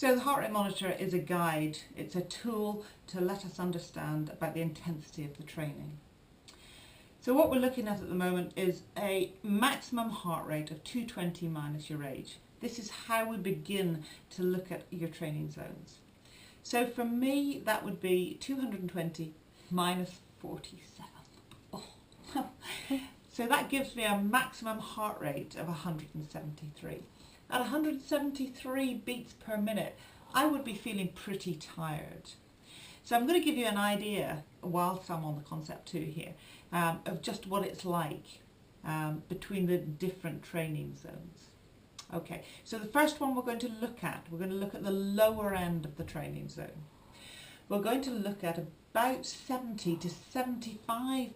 So the heart rate monitor is a guide. It's a tool to let us understand about the intensity of the training. So what we're looking at the moment is a maximum heart rate of 220 minus your age. This is how we begin to look at your training zones. So for me, that would be 220 minus 47. Oh. So that gives me a maximum heart rate of 173. At 173 beats per minute, I would be feeling pretty tired. So I'm going to give you an idea, whilst I'm on the Concept 2 here, of just what it's like between the different training zones. Okay, so the first one we're going to look at the lower end of the training zone. We're going to look at about 70 to 75%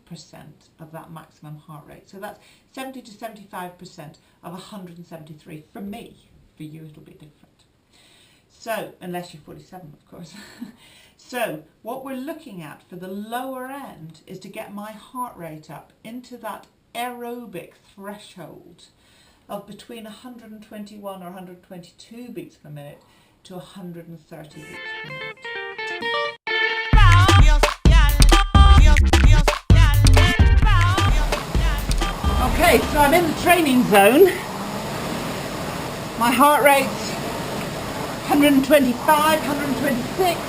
of that maximum heart rate. So that's 70 to 75% of 173 for me. For you it'll be different. So, unless you're 47 of course. So what we're looking at for the lower end is to get my heart rate up into that aerobic threshold of between 121 or 122 beats per minute to 130 beats per minute. Okay, so I'm in the training zone. My heart rate's 125, 126.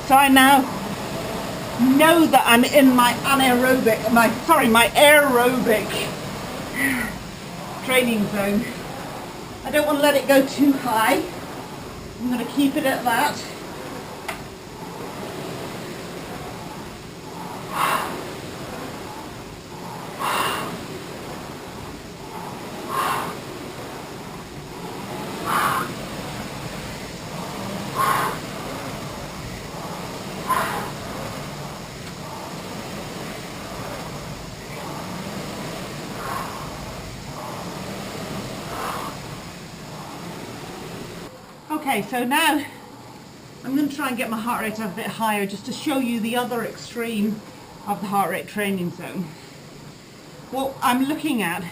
So I now know that I'm in my aerobic training zone. I don't want to let it go too high. I'm going to keep it at that. Okay, so now I'm going to try and get my heart rate up a bit higher just to show you the other extreme of the heart rate training zone. What I'm looking at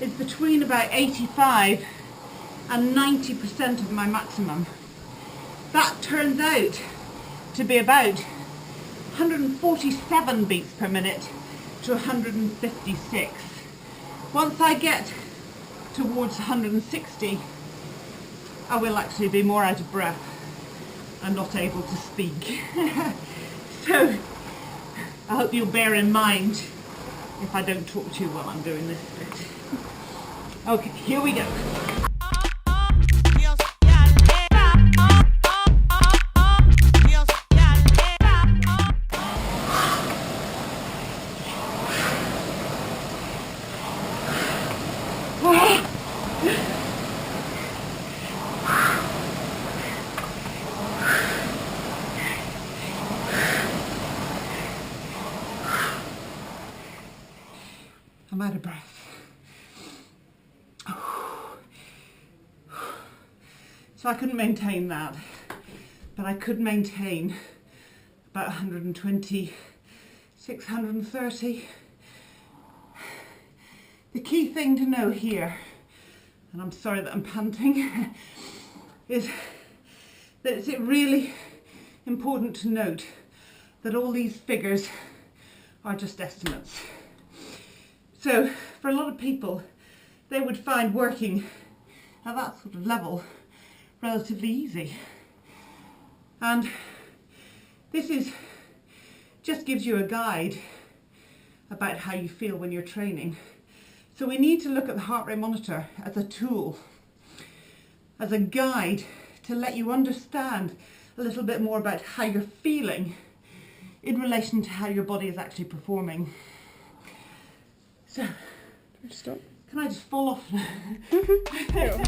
is between about 85 and 90% of my maximum. That turns out to be about 147 beats per minute to 156. Once I get towards 160, I will actually be more out of breath and not able to speak. So I hope you'll bear in mind if I don't talk to you while I'm doing this bit. Okay, here we go. I'm out of breath. So I couldn't maintain that, but I could maintain about 126, 130. The key thing to know here, and I'm sorry that I'm panting, is that it's really important to note that all these figures are just estimates. So for a lot of people, they would find working at that sort of level relatively easy. And this just gives you a guide about how you feel when you're training. So we need to look at the heart rate monitor as a tool, as a guide to let you understand a little bit more about how you're feeling in relation to how your body is actually performing. So, Stop. Can I just fall off now?